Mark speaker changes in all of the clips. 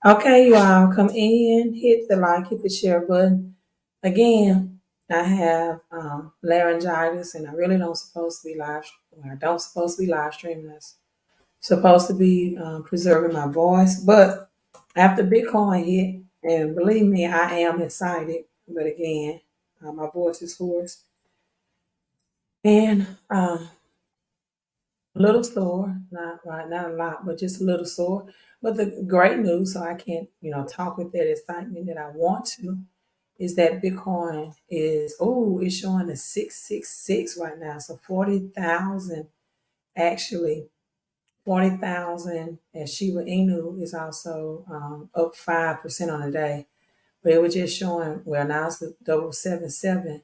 Speaker 1: Okay, you all come in, hit the like, hit the share button. Again, I have laryngitis, and I really don't supposed to be live. Well, I don't supposed to be live streaming this. Supposed to be preserving my voice, but after Bitcoin hit, and believe me, I am excited. But again, my voice is hoarse and a little sore. Not right, not a lot, but just a little sore. But the great news, so I can't, talk with that excitement that I want to, is that Bitcoin is it's showing a 666 right now. So 40,000 actually 40,000, and Shiba Inu is also up 5% on the day. But it was just showing, well, now it's the double 77,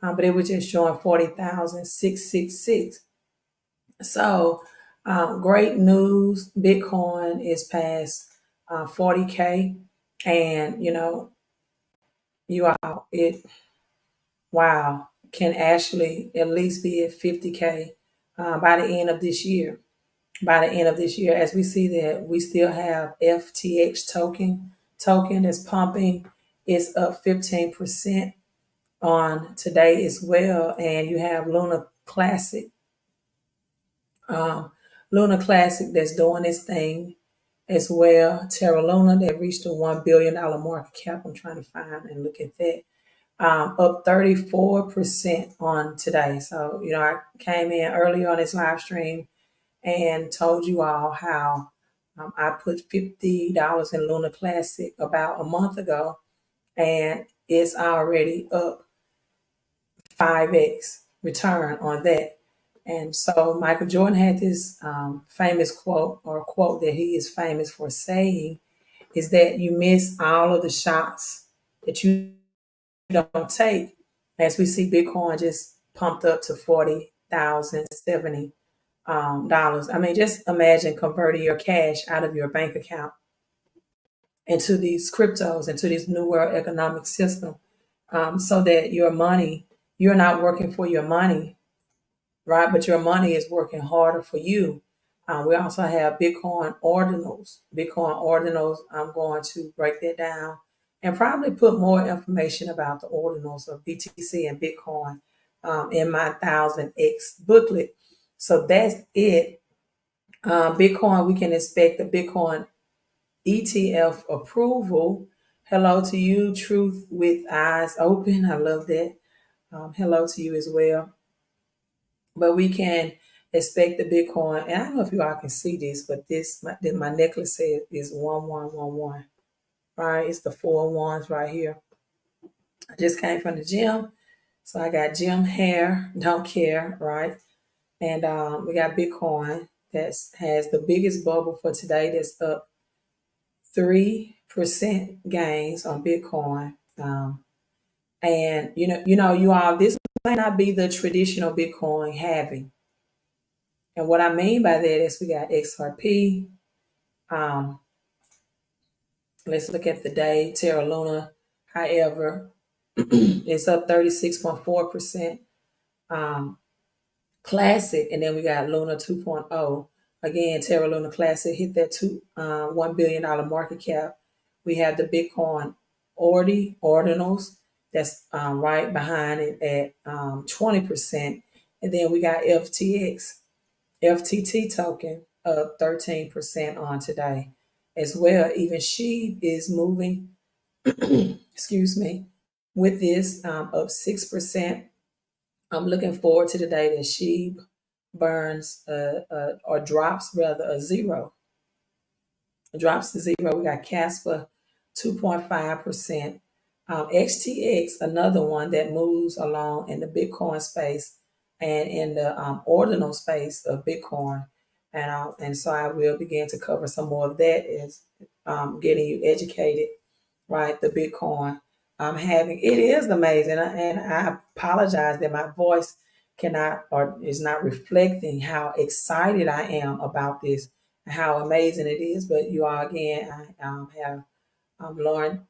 Speaker 1: but it was just showing 40,666. So, great news. Bitcoin is past 40K. And, you all, wow, can actually at least be at 50K by the end of this year. By the end of this year, as we see that we still have FTX token that's pumping. It's up 15% on today as well. And you have um, Luna Classic that's doing its thing as well. Terra Luna that reached a $1 billion market cap. I'm trying to find and look at that. Up 34% on today. So, I came in early on this live stream and told you all how I put $50 in Luna Classic about a month ago, and it's already up 5x return on that. And so Michael Jordan had this famous quote, or a quote that he is famous for saying, is that you miss all of the shots that you don't take. As we see Bitcoin just pumped up to 40,070 dollars. I mean, just imagine converting your cash out of your bank account into these cryptos, into this new world economic system, so that your money, you're not working for your money, right? But your money is working harder for you. We also have Bitcoin ordinals. Bitcoin ordinals, I'm going to break that down and probably put more information about the ordinals of BTC and Bitcoin in my 1000X booklet. So that's it. Bitcoin, we can expect the Bitcoin ETF approval. Hello to you, Truth with Eyes Open. I love that. Hello to you as well. But we can expect the Bitcoin, and I don't know if you all can see this, but my necklace says is 1111. Right? It's the four ones right here. I just came from the gym, so I got gym hair, don't care, right? And we got Bitcoin that has the biggest bubble for today. That's up 3% gains on Bitcoin. And you all, this might not be the traditional Bitcoin halving. And what I mean by that is we got XRP. Um, let's look at the day. Terra Luna, however, it's up 36.4%. Classic, and then we got Luna 2.0. Again, Terra Luna Classic hit that $1 billion market cap. We have the Bitcoin ordinals that's right behind it at 20%. And then we got FTT token up 13% on today as well. Even SHEEB is moving, excuse me, with this up 6%. I'm looking forward to the day that SHEEB burns or drops rather a zero. It drops to zero. We got Casper 2.5%. XTX, another one that moves along in the Bitcoin space and in the ordinal space of Bitcoin. And so I will begin to cover some more of that as getting you educated, right? The Bitcoin I'm having. It is amazing. And I apologize that my voice cannot or is not reflecting how excited I am about this, how amazing it is. But you all, again, I have Lauren,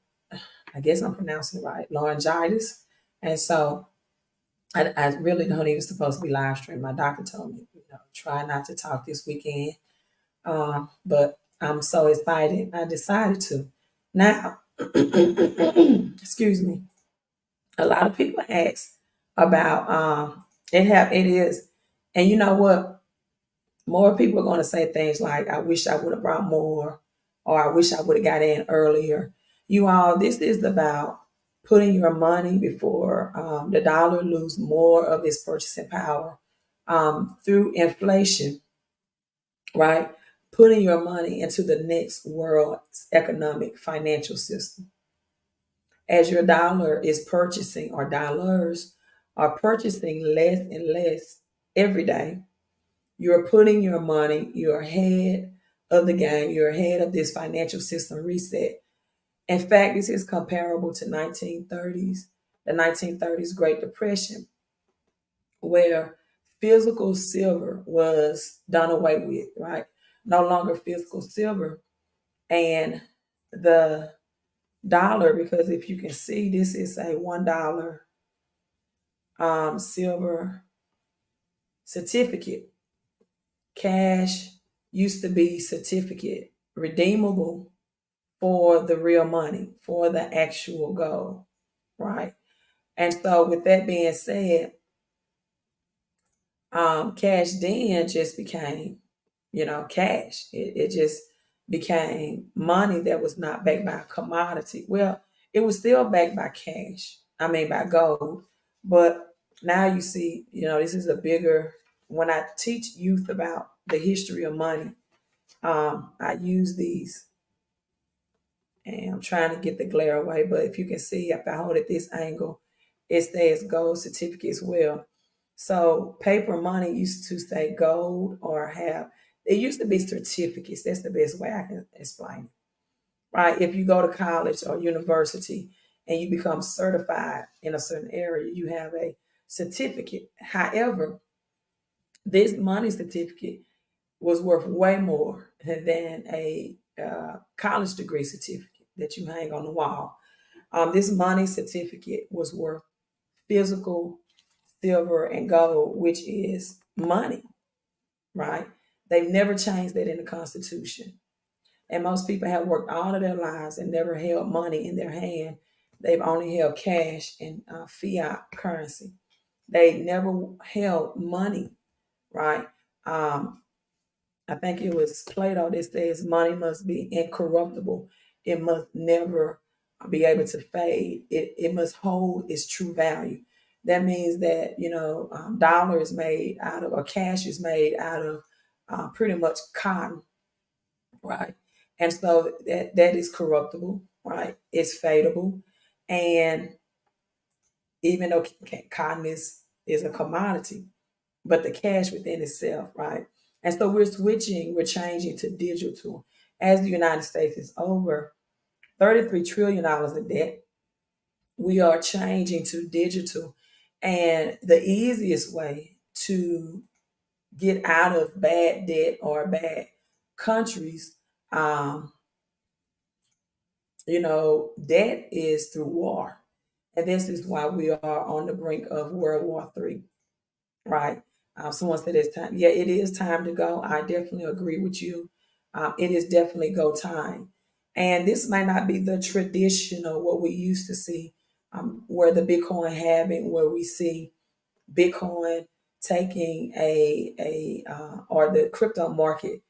Speaker 1: I guess I'm pronouncing it right, laryngitis. And so I really don't even supposed to be live streaming. My doctor told me, try not to talk this weekend. But I'm so excited. I decided to. Now, excuse me. A lot of people ask about it is, and you know what? More people are going to say things like, "I wish I would have brought more," or "I wish I would have got in earlier." You all, this is about putting your money before the dollar lose more of its purchasing power through inflation, right? Putting your money into the next world's economic financial system. As your dollar is purchasing, or dollars are purchasing less and less every day, you're putting your money, you're ahead of the game, you're ahead of this financial system reset. In fact, this is comparable to 1930s, the 1930s Great Depression, where physical silver was done away with, right? No longer physical silver. And the dollar, because if you can see, this is a $1 silver certificate. Cash used to be certificate, redeemable for the real money, for the actual gold, right? And so, with that being said, cash then just became, cash. It just became money that was not backed by a commodity. Well, it was still backed by cash. I mean, by gold. But now you see, this is a bigger. When I teach youth about the history of money, I use these, and I'm trying to get the glare away. But if you can see, if I hold it this angle, it says gold certificate as well. So paper money used to say gold or have, it used to be certificates. That's the best way I can explain it. Right? If you go to college or university and you become certified in a certain area, you have a certificate. However, this money certificate was worth way more than a college degree certificate that you hang on the wall. This money certificate was worth physical silver and gold, which is money, right? They've never changed that in the Constitution. And most people have worked all of their lives and never held money in their hand. They've only held cash and fiat currency. They never held money, right? Um, I think it was Plato that says money must be incorruptible. It must never be able to fade. It must hold its true value. That means that, dollar is made out of, or cash is made out of pretty much cotton, right? And so that is corruptible, right? It's fadeable. And even though cotton is a commodity, but the cash within itself, right? And so we're changing to digital. As the United States is over $33 trillion in debt, we are changing to digital. And the easiest way to get out of bad debt or bad countries, um, debt is through war. And this is why we are on the brink of World War III. Right. Someone said it's time. Yeah, it is time to go. I definitely agree with you. It is definitely go time. And this might not be the traditional, what we used to see, where the Bitcoin halving, where we see Bitcoin taking or the crypto market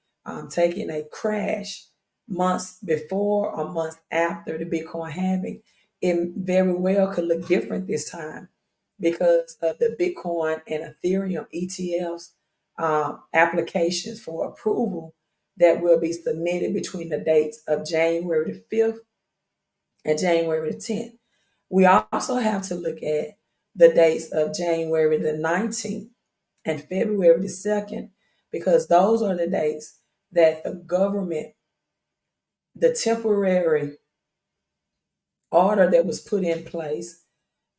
Speaker 1: taking a crash months before or months after the Bitcoin halving. It very well could look different this time because of the Bitcoin and Ethereum ETFs applications for approval that will be submitted between the dates of January the 5th and January the 10th. We also have to look at the dates of January the 19th and February the 2nd, because those are the dates that the government, the temporary order that was put in place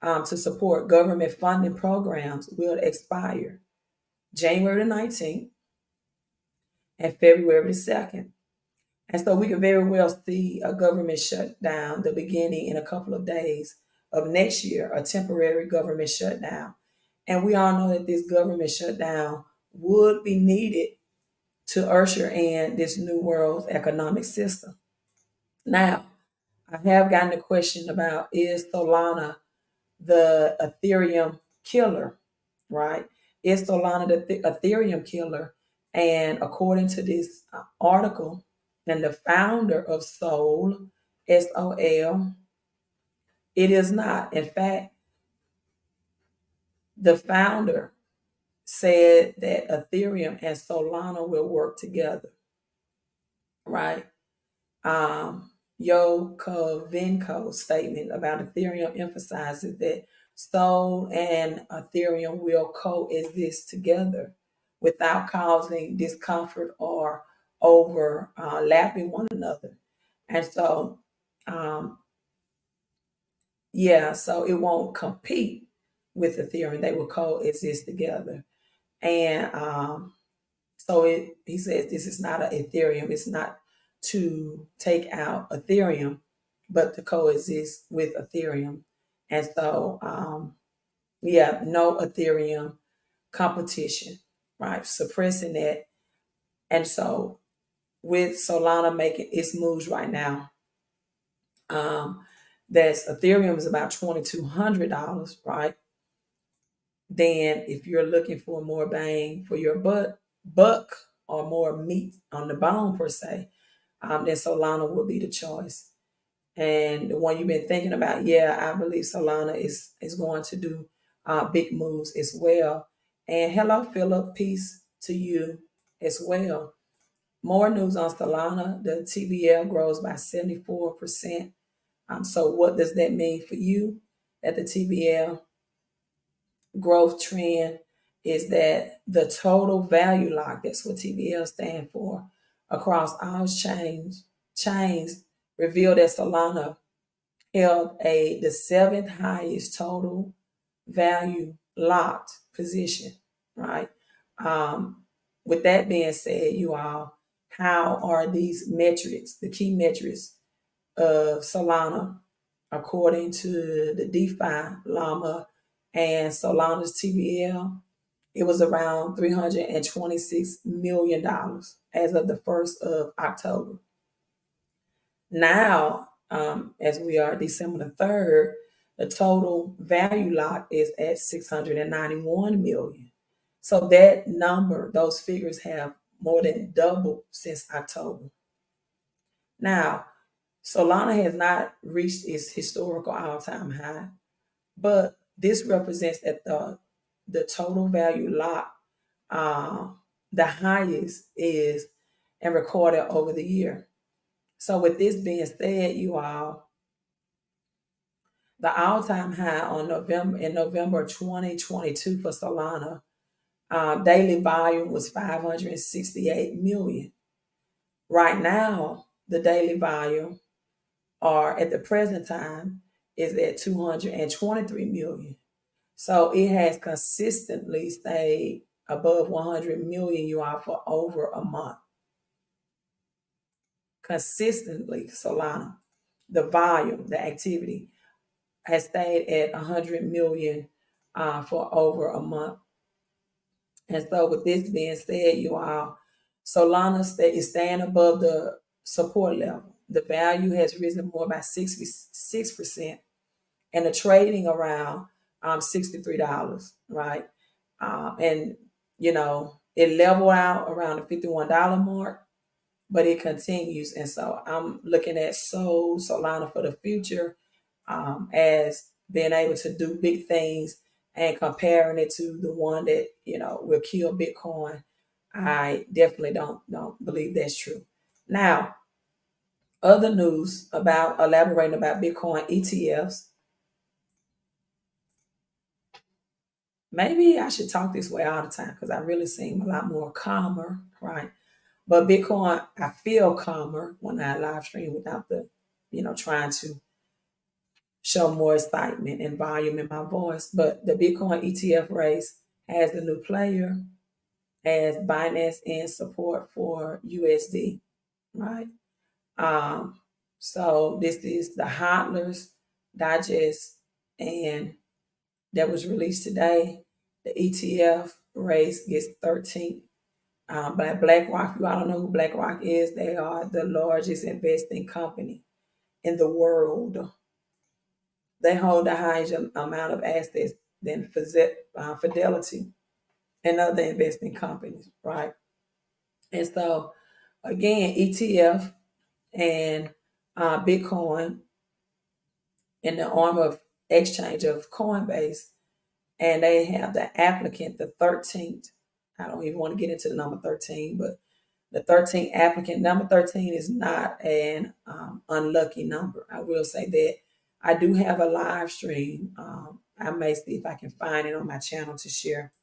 Speaker 1: to support government funding programs will expire January the 19th and February the 2nd. And so we could very well see a government shutdown, the beginning in a couple of days of next year, a temporary government shutdown. And we all know that this government shutdown would be needed to usher in this new world's economic system. Now, I have gotten a question about, is Solana the Ethereum killer, right? Is Solana the Ethereum killer? And according to this article, and the founder of Sol, SOL, it is not. In fact, the founder said that Ethereum and Solana will work together, right? Yo Kovenko's statement about Ethereum emphasizes that Sol and Ethereum will coexist together without causing discomfort or overlapping one another. And so, um, yeah, so it won't compete with Ethereum. They will coexist together. And so he says this is not an Ethereum. It's not to take out Ethereum, but to coexist with Ethereum. And so, yeah, no Ethereum competition, right? Suppressing that. And so, with Solana making its moves right now, um, that's Ethereum is about $2,200, right? Then, if you're looking for more bang for your buck, or more meat on the bone per se, then Solana will be the choice. And the one you've been thinking about, yeah, I believe Solana is going to do big moves as well. And hello, Philip, peace to you as well. More news on Solana. The TBL grows by 74%. So what does that mean for you? That the TBL growth trend is that the total value lock, that's what TBL stand for, across all chains revealed that Solana held the seventh highest total value locked position, right? With that being said, you all, how are these metrics, the key metrics of Solana, according to the DeFi Llama and Solana's TBL? It was around $326 million as of the 1st of October. Now, as we are December the 3rd, the total value lock is at 691 million. So that number, those figures have more than doubled since October. Now, Solana has not reached its historical all-time high, but this represents that the total value lock, the highest is and recorded over the year. So with this being said, you all, the all-time high in November 2022 for Solana, daily volume was 568 million. Right now, the daily volume, or at the present time, is at 223 million. So it has consistently stayed above 100 million, you all, for over a month. Consistently, Solana, the volume, the activity has stayed at 100 million for over a month. And so, with this being said, you all, Solana is staying above the support level. The value has risen more by 6%, and the trading around $63, right? And you know, it leveled out around the $51 mark, but it continues. And so I'm looking at Solana for the future, as being able to do big things, and comparing it to the one that, will kill Bitcoin. I definitely don't believe that's true. Now, other news about elaborating about Bitcoin ETFs. Maybe I should talk this way all the time because I really seem a lot more calmer, right? But Bitcoin, I feel calmer when I live stream without the, trying to show more excitement and volume in my voice. But the Bitcoin ETF race has a new player, as Binance in support for USD, right? So this is the Hodler's Digest, and that was released today. The ETF race gets 13 But BlackRock, you all don't know who BlackRock is. They are the largest investing company in the world. They hold the highest amount of assets than Fidelity and other investing companies, right? And so, again, ETF and Bitcoin in the arm of exchange of Coinbase, and they have the applicant, the 13th. I don't even want to get into the number 13, but the 13th applicant, number 13 is not an unlucky number. I will say that. I do have a live stream. I may see if I can find it on my channel to share.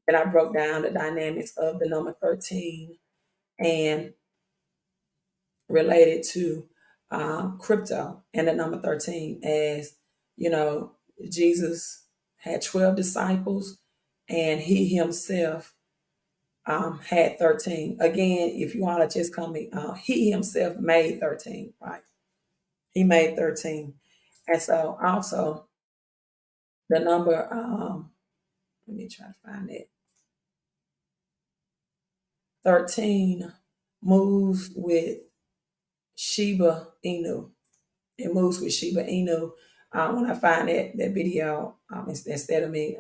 Speaker 1: And I broke down the dynamics of the number 13 and related to crypto and the number 13, as you know, Jesus had 12 disciples and he himself had 13. Again, if you all are just coming, he himself made 13, right? He made 13. And so also the number, let me try to find it. 13 moves with Shiba Inu. It moves with Shiba Inu. When I find that video, instead of me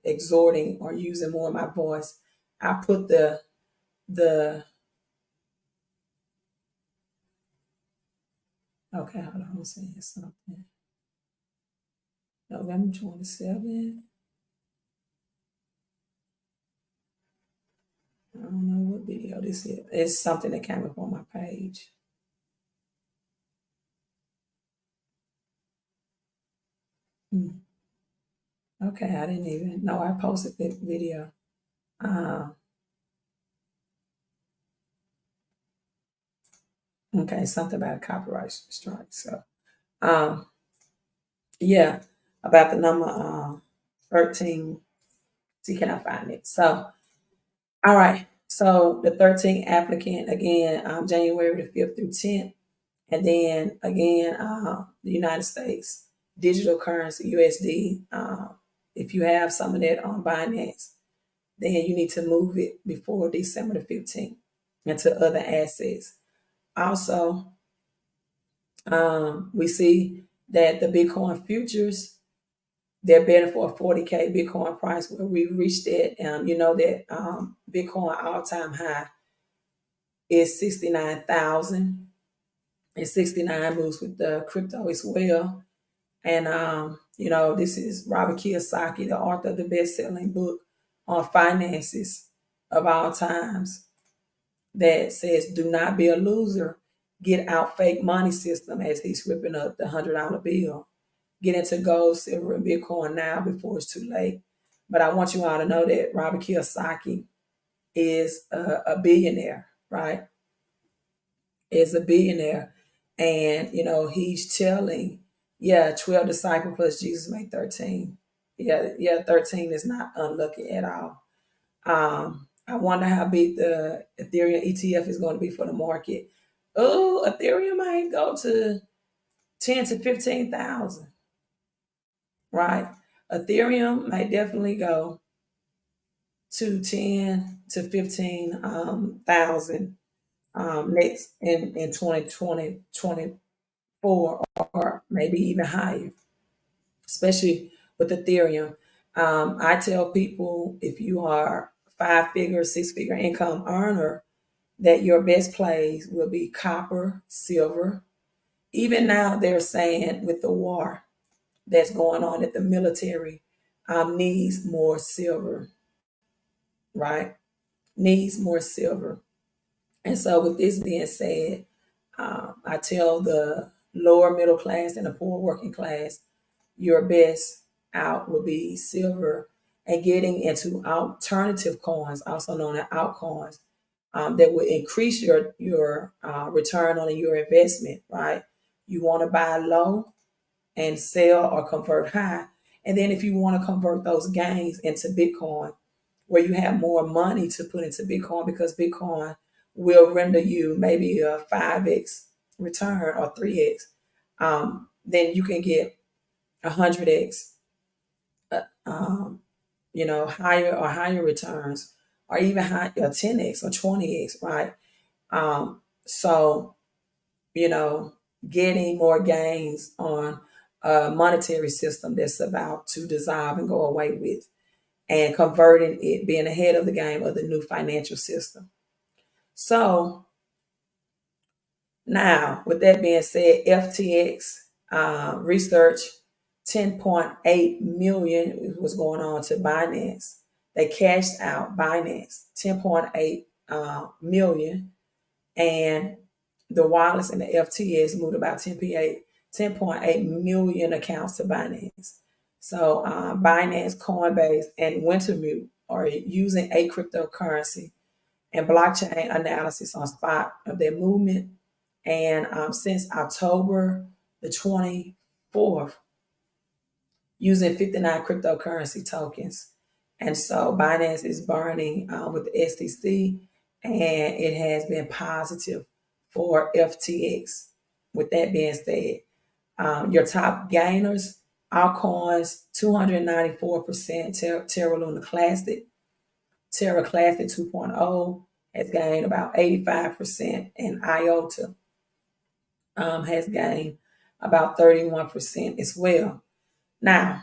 Speaker 1: exhorting or using more of my voice, I put the okay, hold on, I'm saying something. November 27th. I don't know what video this is. It's something that came up on my page. Okay, I didn't even know I posted that video. Okay, something about a copyright strike. So, um, yeah, about the number 13. See, can I find it? So, all right. So the 13th applicant again, January the 5th through 10th, and then again, the United States digital currency USD. If you have some of that on Binance, then you need to move it before December the 15th into other assets. Also, we see that the Bitcoin futures, they're better for a 40K Bitcoin price where we reached it. You know that Bitcoin all-time high is 69,000. And 69 moves with the crypto as well. And you know, this is Robert Kiyosaki, the author of the best-selling book on finances of all times, that says, "Do not be a loser. Get out fake money system," as he's ripping up the $100 bill. Get into gold, silver, and Bitcoin now before it's too late. But I want you all to know that Robert Kiyosaki is a billionaire, right? Is a billionaire. And, you know, he's telling, yeah, 12 disciples plus Jesus made 13. Yeah, 13 is not unlucky at all. I wonder how big the Ethereum ETF is going to be for the market. Oh, Ethereum might go to 10 to 15,000, right? Ethereum might definitely go to 10 to 15,000 next in 2020, 24, or maybe even higher, especially with Ethereum. I tell people, if you are 5-figure, 6-figure income earner, that your best plays will be copper, silver. Even now, they're saying with the war that's going on, that the military needs more silver, right? Needs more silver. And so, with this being said, I tell the lower middle class and the poor working class, your best out would be silver, and getting into alternative coins, also known as altcoins, that will increase your return on your investment. Right? You want to buy low and sell or convert high, and then if you want to convert those gains into Bitcoin, where you have more money to put into Bitcoin, because Bitcoin will render you maybe a 5x return or 3x, then you can get 100x, uh, um, higher returns or even high, or 10x or 20x, right? So, you know, getting more gains on a monetary system that's about to dissolve and go away with, and converting it, being ahead of the game of the new financial system. So now, with that being said, FTX research 10.8 million was going on to Binance. They cashed out Binance 10.8 million, and the wallets and the FTX moved about 10.8 million accounts to Binance. So Binance, Coinbase, and Wintermute are using a cryptocurrency and blockchain analysis on spot of their movement. And since October the 24th, using 59 cryptocurrency tokens. And so Binance is burning with the SEC, and it has been positive for FTX. With that being said, your top gainers, altcoins, 294%, Terra Luna Classic, Terra Classic 2.0 has gained about 85%, and IOTA has gained about 31% as well. Now,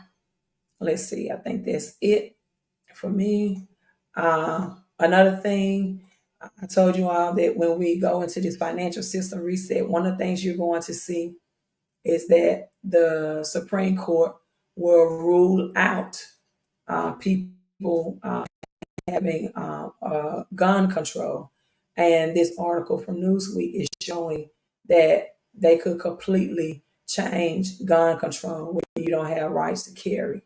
Speaker 1: let's see, I think that's it for me. Another thing, I told you all that when we go into this financial system reset, one of the things you're going to see is that the Supreme Court will rule out people having gun control. And this article from Newsweek is showing that they could completely change gun control where you don't have rights to carry.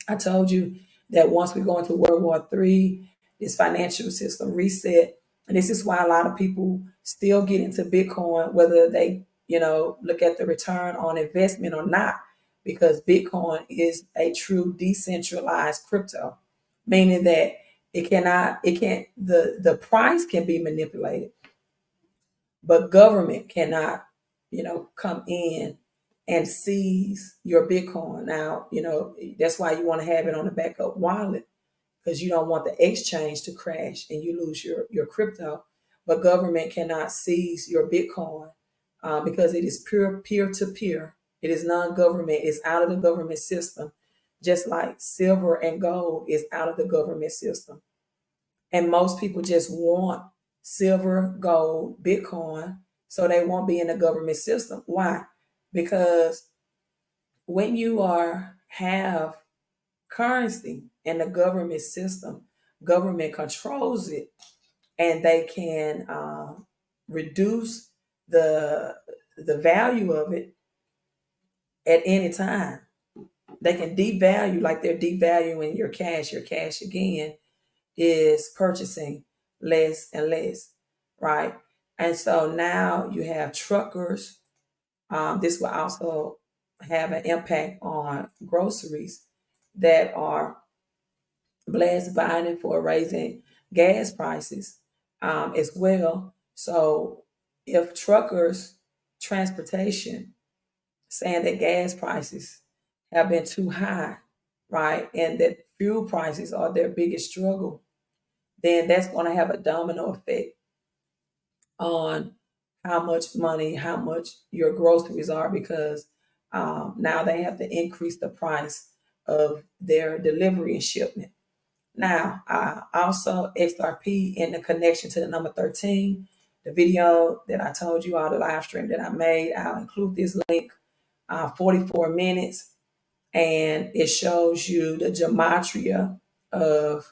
Speaker 1: I told you that once we go into World War III, this financial system reset, and this is why a lot of people still get into Bitcoin, whether they, look at the return on investment or not, because Bitcoin is a true decentralized crypto, meaning that the price can be manipulated, but government cannot, come in and seize your Bitcoin. Now, that's why you want to have it on a backup wallet, because you don't want the exchange to crash and you lose your crypto. But government cannot seize your Bitcoin because it is pure peer-to-peer. It is non-government. It's out of the government system, just like silver and gold is out of the government system. And most people just want silver, gold, Bitcoin, so they won't be in the government system. Why? Because when you have currency in the government system, government controls it, and they can reduce the value of it at any time. They can devalue, like they're devaluing your cash. Your cash again is purchasing less and less, right? And so now you have truckers. This will also have an impact on groceries that are blessed Biden for raising gas prices as well. So if truckers, transportation, saying that gas prices have been too high, right, and that fuel prices are their biggest struggle, then that's going to have a domino effect on how much money, how much your groceries are, because now they have to increase the price of their delivery and shipment. Now, also XRP in the connection to the number 13, the video that I told you all, the live stream that I made, I'll include this link, 44 minutes, and it shows you the gematria of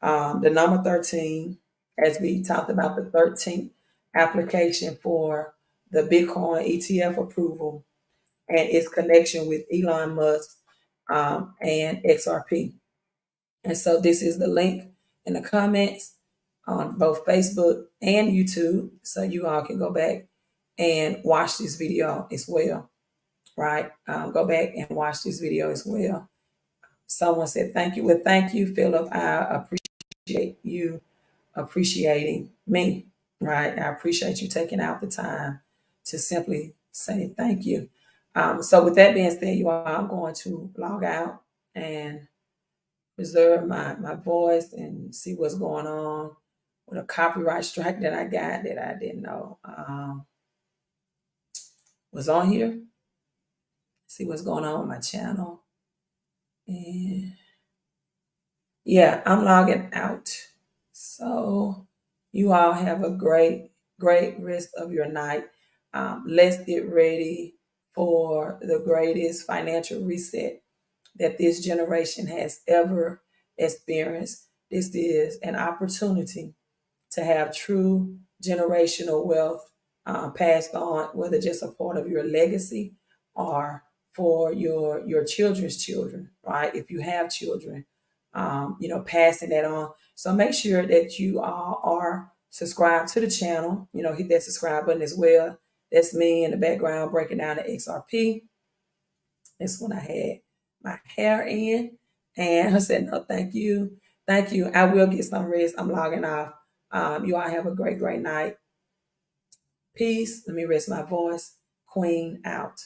Speaker 1: the number 13, as we talked about the 13th application for the Bitcoin ETF approval and its connection with Elon Musk and XRP. And so this is the link in the comments on both Facebook and YouTube, so you all can go back and watch this video as well, right? Go back and watch this video as well. Someone said, thank you. Well, thank you, Philip. I appreciate you appreciating me, right? I appreciate you taking out the time to simply say thank you. So with that being said, you all, I'm going to log out and preserve my voice and see what's going on with a copyright strike that I got that I didn't know was on here. See what's going on with my channel. And yeah, I'm logging out. So you all have a great rest of your night. Let's get ready for the greatest financial reset that this generation has ever experienced. This is an opportunity to have true generational wealth passed on, whether just a part of your legacy or for your children's children, right? If you have children, passing that on. So make sure that you all are subscribed to the channel. Hit that subscribe button as well. That's me in the background breaking down the XRP. That's when I had my hair in. And I said, no, thank you. Thank you. I will get some rest. I'm logging off. You all have a great night. Peace. Let me rest my voice. Queen out.